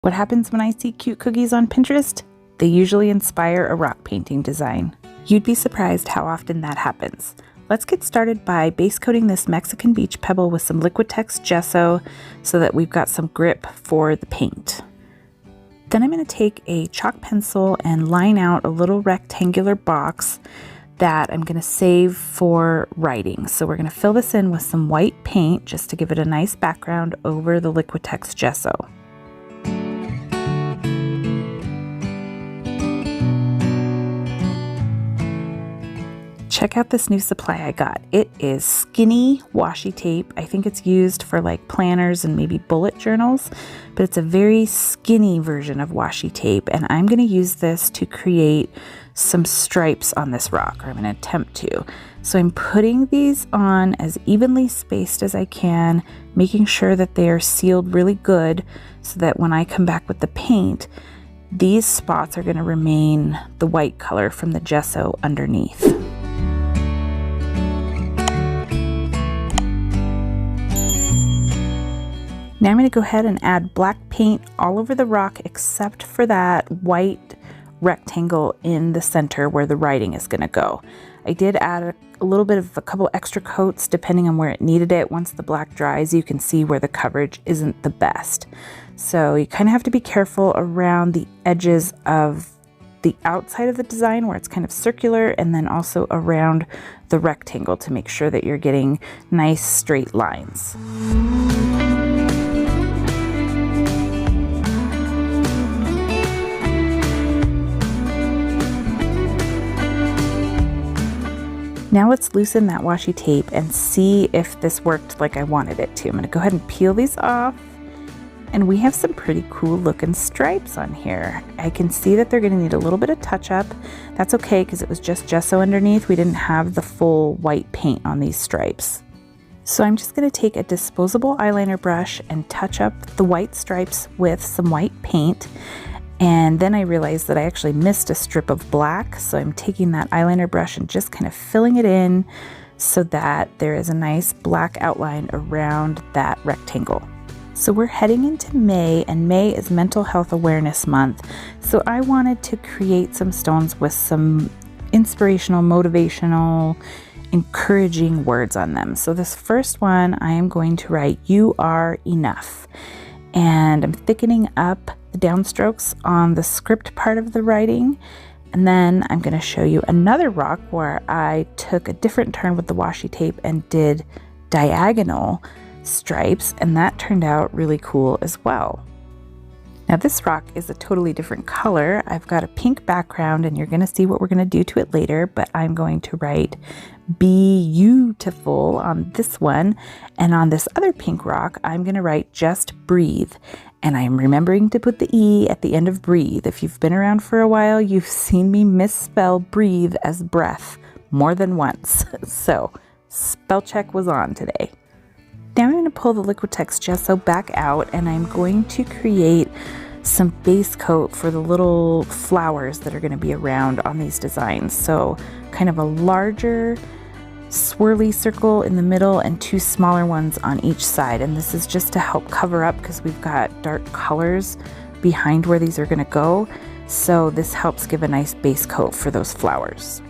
What happens when I see cute cookies on Pinterest? They usually inspire a rock painting design. You'd be surprised how often that happens. Let's get started by base coating this Mexican beach pebble with some Liquitex gesso so that we've got some grip for the paint. Then I'm going to take a chalk pencil and line out a little rectangular box that I'm going to save for writing. So we're going to fill this in with some white paint just to give it a nice background over the Liquitex gesso. Check out this new supply I got. It is skinny washi tape. I think it's used for like planners and maybe bullet journals, but it's a very skinny version of washi tape. And I'm going to use this to create some stripes on this rock, or I'm going to attempt to. So I'm putting these on as evenly spaced as I can, making sure that they are sealed really good so that when I come back with the paint, these spots are going to remain the white color from the gesso underneath. Now I'm going to go ahead and add black paint all over the rock except for that white rectangle in the center where the writing is going to go. I did add a little bit of a couple extra coats depending on where it needed it. Once the black dries, you can see where the coverage isn't the best. So you kind of have to be careful around the edges of the outside of the design where it's kind of circular, and then also around the rectangle to make sure that you're getting nice straight lines. Now let's loosen that washi tape and see if this worked like I wanted it to. I'm going to go ahead and peel these off, and we have some pretty cool looking stripes on here. I can see that they're going to need a little bit of touch up. That's okay because it was just gesso underneath. We didn't have the full white paint on these stripes. So I'm just going to take a disposable eyeliner brush and touch up the white stripes with some white paint. And then I realized that I actually missed a strip of black, so I'm taking that eyeliner brush and just kind of filling it in so that there is a nice black outline around that rectangle. So we're heading into May, and May is Mental Health Awareness Month. So I wanted to create some stones with some inspirational, motivational, encouraging words on them. So this first one, I am going to write, "You are enough." And I'm thickening up the downstrokes on the script part of the writing. And then I'm going to show you another rock where I took a different turn with the washi tape and did diagonal stripes, and that turned out really cool as well. Now this rock is a totally different color. I've got a pink background, and you're going to see what we're going to do to it later, but I'm going to write beautiful on this one, and on this other pink rock I'm going to write just breathe. And I'm remembering to put the E at the end of breathe. If you've been around for a while, you've seen me misspell breathe as breath more than once. So spell check was on today. Now I'm going to pull the Liquitex gesso back out, and I'm going to create some base coat for the little flowers that are going to be around on these designs. So kind of a larger swirly circle in the middle and two smaller ones on each side, and this is just to help cover up because we've got dark colors behind where these are going to go, so this helps give a nice base coat for those flowers.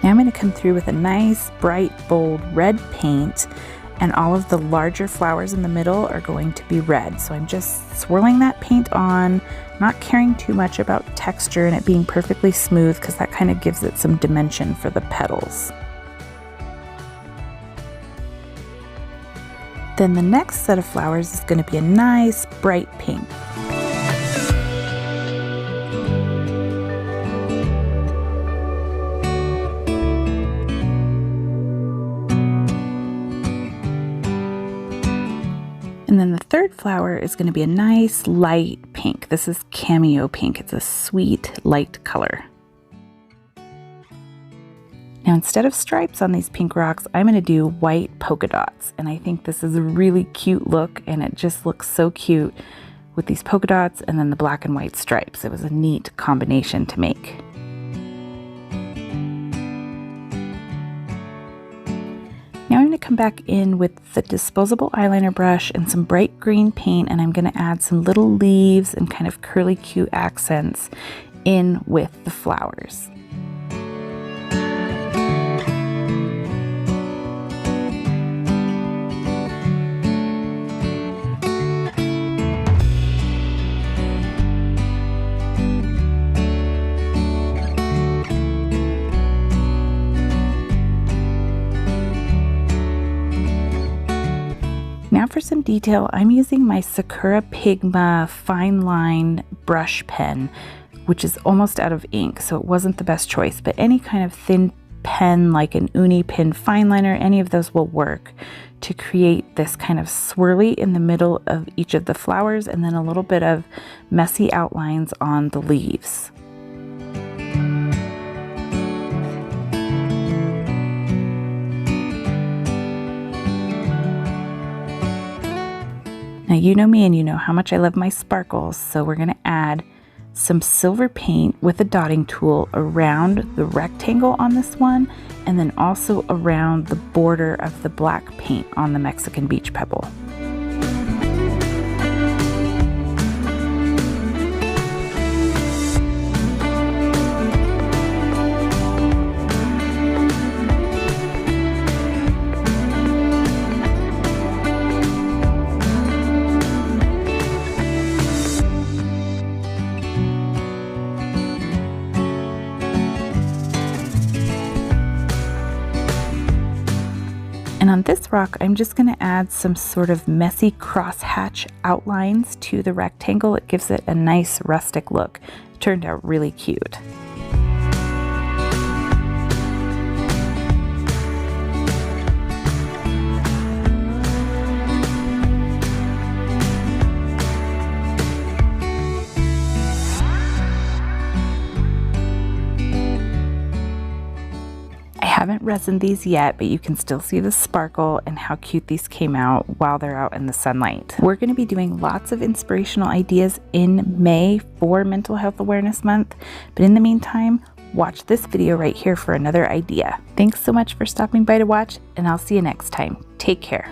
Now I'm going to come through with a nice bright bold red paint, and all of the larger flowers in the middle are going to be red. So I'm just swirling that paint on, not caring too much about texture and it being perfectly smooth because that kind of gives it some dimension for the petals. Then the next set of flowers is going to be a nice bright pink. And then the third flower is going to be a nice light pink. This is cameo pink. It's a sweet light color. Now instead of stripes on these pink rocks, I'm going to do white polka dots. And I think this is a really cute look, and it just looks so cute with these polka dots and then the black and white stripes. It was a neat combination to make. Now I'm going to come back in with the disposable eyeliner brush and some bright green paint, and I'm going to add some little leaves and kind of curly cute accents in with the flowers. Now for some detail, I'm using my Sakura Pigma fine line brush pen, which is almost out of ink, so it wasn't the best choice, but any kind of thin pen like an uni pin fine liner, any of those will work to create this kind of swirly in the middle of each of the flowers and then a little bit of messy outlines on the leaves. Now you know me and you know how much I love my sparkles, so we're going to add some silver paint with a dotting tool around the rectangle on this one, and then also around the border of the black paint on the Mexican beach pebble. And on this rock, I'm just going to add some sort of messy crosshatch outlines to the rectangle. It gives it a nice rustic look. It turned out really cute. I haven't resined these yet, but you can still see the sparkle and how cute these came out while they're out in the sunlight. We're going to be doing lots of inspirational ideas in May for Mental Health Awareness Month, but in the meantime, watch this video right here for another idea. Thanks so much for stopping by to watch, and I'll see you next time. Take care.